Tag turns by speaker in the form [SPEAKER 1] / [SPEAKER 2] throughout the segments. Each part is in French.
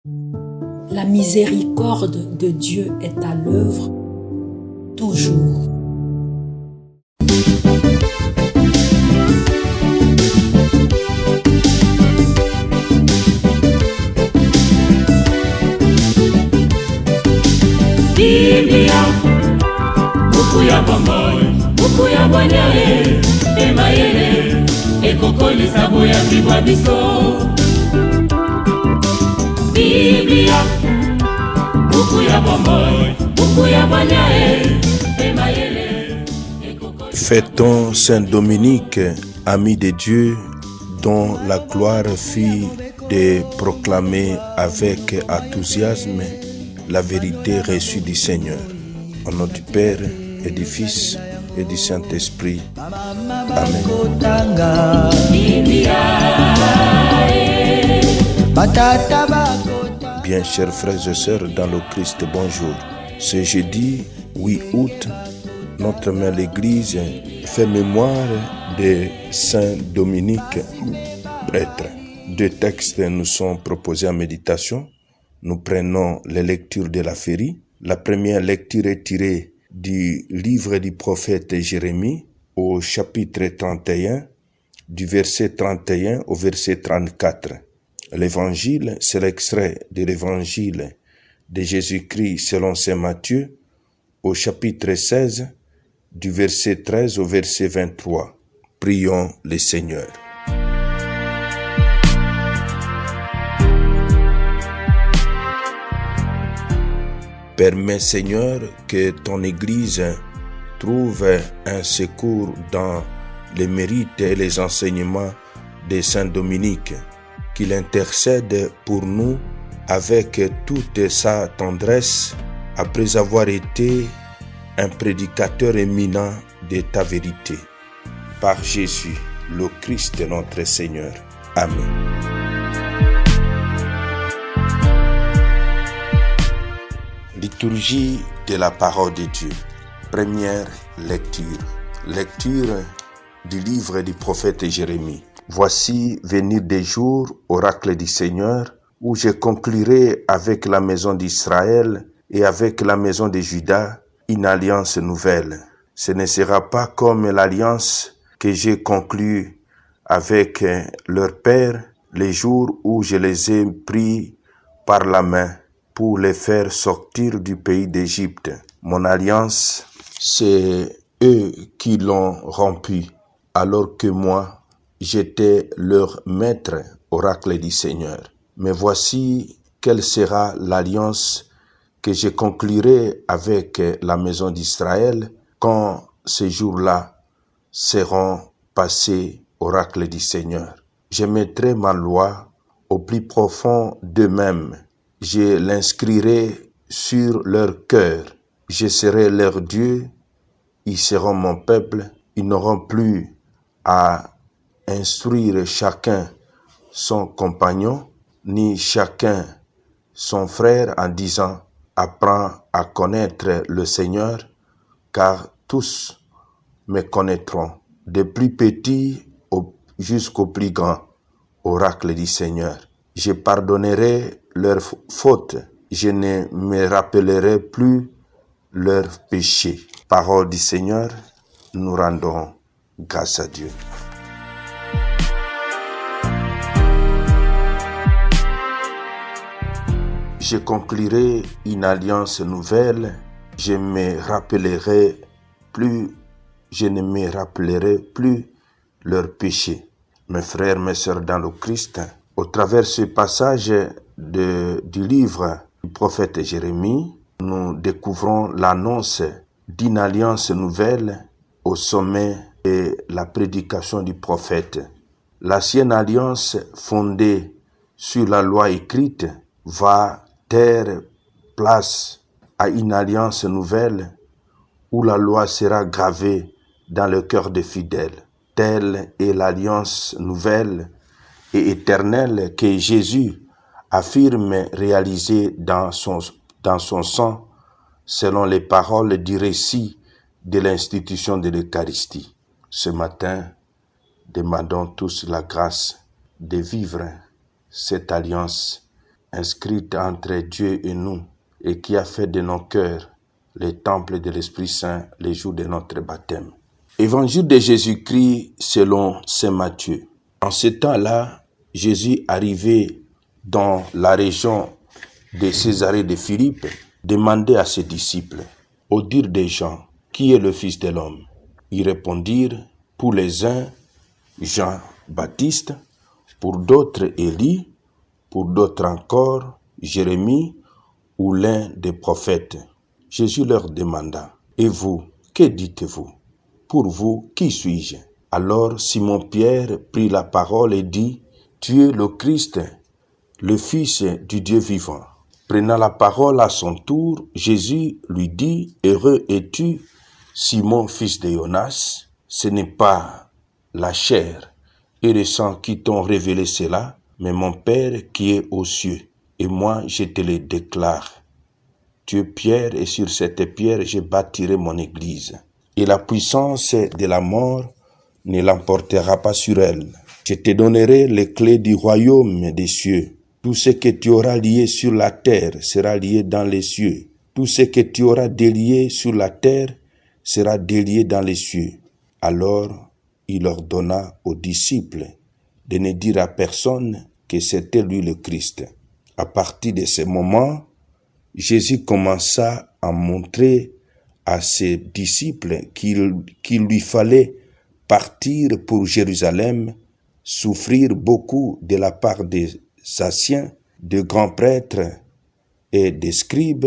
[SPEAKER 1] La miséricorde de Dieu est à l'œuvre toujours.
[SPEAKER 2] Biblia, buku ya bomoi, buku ya bwanyae, emayele, ekokolisa boyambi bwa biso. Biblia, buku ya bomoi, buku ya bwanyae, emayele, ekokolisa.
[SPEAKER 3] Fêtons Saint Dominique, ami de Dieu, dont la gloire fut de proclamer avec enthousiasme la vérité reçue du Seigneur. Au nom du Père et du Fils et du Saint-Esprit. Amen. Bien, chers frères et sœurs dans le Christ, bonjour. Ce jeudi 8 août, notre mère l'Église fait mémoire de Saint Dominique, prêtre. Deux textes nous sont proposés en méditation. Nous prenons les lectures de la Férie. La première lecture est tirée du livre du prophète Jérémie au chapitre 31, du verset 31 au verset 34. L'évangile, c'est l'extrait de l'évangile de Jésus-Christ selon saint Matthieu au chapitre 16, du verset 13 au verset 23. Prions le Seigneur. Permets, Seigneur, que ton Église trouve un secours dans les mérites et les enseignements de Saint Dominique, qu'il intercède pour nous avec toute sa tendresse après avoir été un prédicateur éminent de ta vérité. Par Jésus, le Christ notre Seigneur. Amen. Liturgie de la parole de Dieu. Première lecture. Lecture du livre du prophète Jérémie. Voici venir des jours, oracle du Seigneur, où je conclurai avec la maison d'Israël et avec la maison de Juda une alliance nouvelle. Ce ne sera pas comme l'alliance que j'ai conclue avec leur père les jours où je les ai pris par la main pour les faire sortir du pays d'Égypte. Mon alliance, c'est eux qui l'ont rompue, alors que moi, j'étais leur maître, oracle du Seigneur. Mais voici quelle sera l'alliance que je conclurai avec la maison d'Israël quand ces jours-là seront passés, oracle du Seigneur. Je mettrai ma loi au plus profond d'eux-mêmes. Je l'inscrirai sur leur cœur. Je serai leur Dieu. Ils seront mon peuple. Ils n'auront plus à instruire chacun son compagnon, ni chacun son frère en disant « Apprends à connaître le Seigneur, car tous me connaîtront, des plus petits jusqu'aux plus grands, oracle du Seigneur. Je pardonnerai leurs fautes, je ne me rappellerai plus leurs péchés. » Parole du Seigneur, nous rendons grâce à Dieu. Je conclurai une alliance nouvelle, je ne me rappellerai plus leurs péchés. Mes frères, mes sœurs dans le Christ, au travers de ce passage du livre du prophète Jérémie, nous découvrons l'annonce d'une alliance nouvelle au sommet de la prédication du prophète. L'ancienne alliance fondée sur la loi écrite va faire place à une alliance nouvelle où la loi sera gravée dans le cœur des fidèles. Telle est l'alliance nouvelle et éternelle que Jésus affirme réaliser dans son sang selon les paroles du récit de l'institution de l'Eucharistie. Ce matin, demandons tous la grâce de vivre cette alliance inscrite entre Dieu et nous et qui a fait de nos cœurs les temples de l'Esprit Saint les jours de notre baptême. Évangile de Jésus-Christ selon saint Matthieu. En ce temps-là, Jésus arrivait dans la région de Césarée de Philippe, demandait à ses disciples, au dire des gens, qui est le Fils de l'homme? Ils répondirent, pour les uns, Jean-Baptiste, pour d'autres Élie, pour d'autres encore, Jérémie ou l'un des prophètes. Jésus leur demanda, et vous, que dites-vous? Pour vous, qui suis-je? Alors Simon-Pierre prit la parole et dit, tu es le Christ, le Fils du Dieu vivant. Prenant la parole à son tour, Jésus lui dit, heureux es-tu, Simon, fils de Jonas, ce n'est pas la chair et le sang qui t'ont révélé cela, mais mon Père qui est aux cieux. Et moi, je te le déclare. Tu es Pierre, et sur cette pierre, je bâtirai mon église. Et la puissance de la mort ne l'emportera pas sur elle. Je te donnerai les clés du royaume des cieux. Tout ce que tu auras lié sur la terre sera lié dans les cieux. Tout ce que tu auras délié sur la terre sera délié dans les cieux. Alors, il ordonna aux disciples de ne dire à personne que c'était lui le Christ. À partir de ce moment, Jésus commença à montrer à ses disciples qu'il lui fallait partir pour Jérusalem, souffrir beaucoup de la part des anciens, de grands prêtres et des scribes,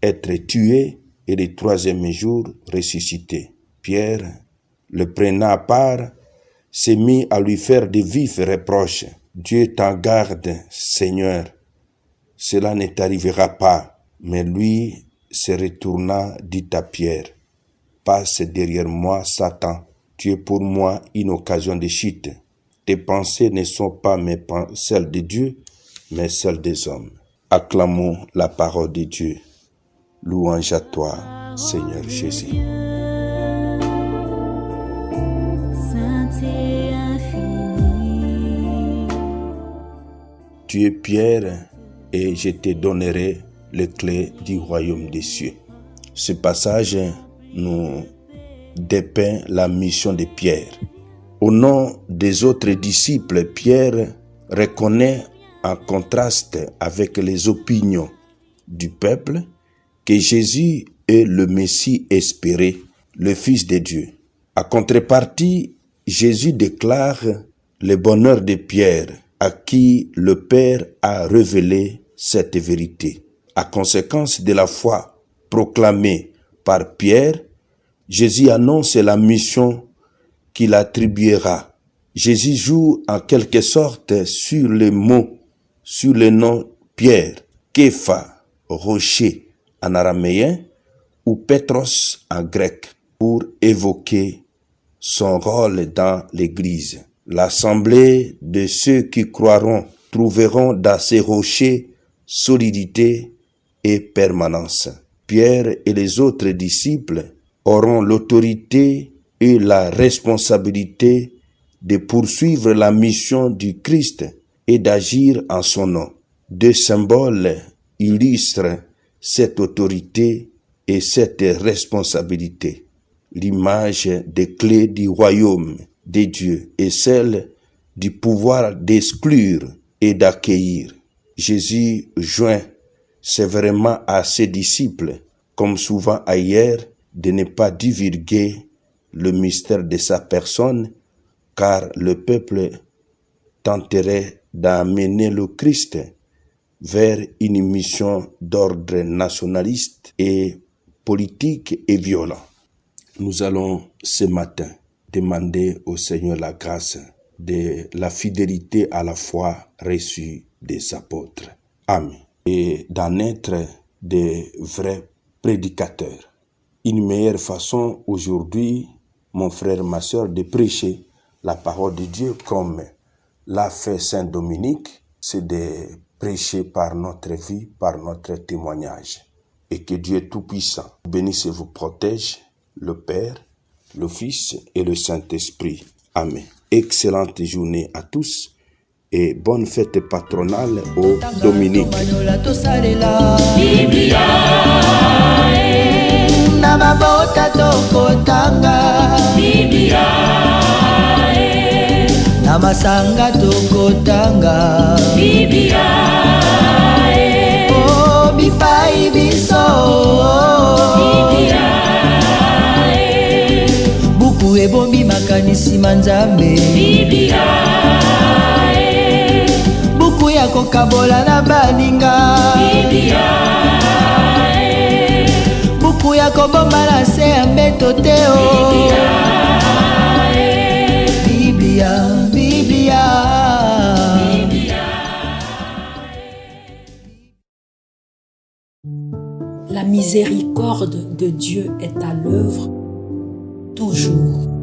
[SPEAKER 3] être tué et le troisième jour ressuscité. Pierre, le prenant à part, s'est mis à lui faire de vifs reproches. Dieu t'en garde, Seigneur, cela ne t'arrivera pas. Mais lui se retourna, dit à Pierre, passe derrière moi, Satan, tu es pour moi une occasion de chute. Tes pensées ne sont pas celles de Dieu, mais celles des hommes. Acclamons la parole de Dieu. Louange à toi, Seigneur Jésus. Tu es Pierre, et je te donnerai les clés du royaume des cieux. Ce passage nous dépeint la mission de Pierre. Au nom des autres disciples, Pierre reconnaît en contraste avec les opinions du peuple que Jésus est le Messie espéré, le Fils de Dieu. À contrepartie, Jésus déclare le bonheur de Pierre, à qui le Père a révélé cette vérité. À conséquence de la foi proclamée par Pierre, Jésus annonce la mission qu'il attribuera. Jésus joue en quelque sorte sur les mots, sur le nom Pierre, Képha, rocher en araméen, ou Pétros en grec, pour évoquer son rôle dans l'Église. L'assemblée de ceux qui croiront trouveront dans ces rochers solidité et permanence. Pierre et les autres disciples auront l'autorité et la responsabilité de poursuivre la mission du Christ et d'agir en son nom. Deux symboles illustrent cette autorité et cette responsabilité. L'image des clés du royaume de Dieu et celle du pouvoir d'exclure et d'accueillir. Jésus joint sévèrement à ses disciples, comme souvent ailleurs, de ne pas divulguer le mystère de sa personne, car le peuple tenterait d'amener le Christ vers une mission d'ordre nationaliste et politique et violent. Nous allons ce matin demander au Seigneur la grâce de la fidélité à la foi reçue des apôtres. Amen. Et d'en être des vrais prédicateurs. Une meilleure façon aujourd'hui, mon frère, ma soeur, de prêcher la parole de Dieu comme l'a fait Saint Dominique, c'est de prêcher par notre vie, par notre témoignage. Et que Dieu Tout-Puissant bénisse et vous protège, le Père, le Fils et le Saint-Esprit. Amen. Excellente journée à tous et et bonne fête patronale aux Dominiques.
[SPEAKER 2] Biblia
[SPEAKER 4] Na mabota tokotanga
[SPEAKER 2] Biblia
[SPEAKER 4] na masanga tokotanga
[SPEAKER 2] Biblia
[SPEAKER 4] oh bipai biso
[SPEAKER 2] Biblia
[SPEAKER 4] buku ebombi makanisi manzambe
[SPEAKER 2] Biblia
[SPEAKER 4] buku ya kokabola na baninga
[SPEAKER 2] Biblia
[SPEAKER 4] buku ya kobomba na se ya mbeto te o Biblia, Biblia.
[SPEAKER 1] La miséricorde de Dieu est à l'œuvre toujours.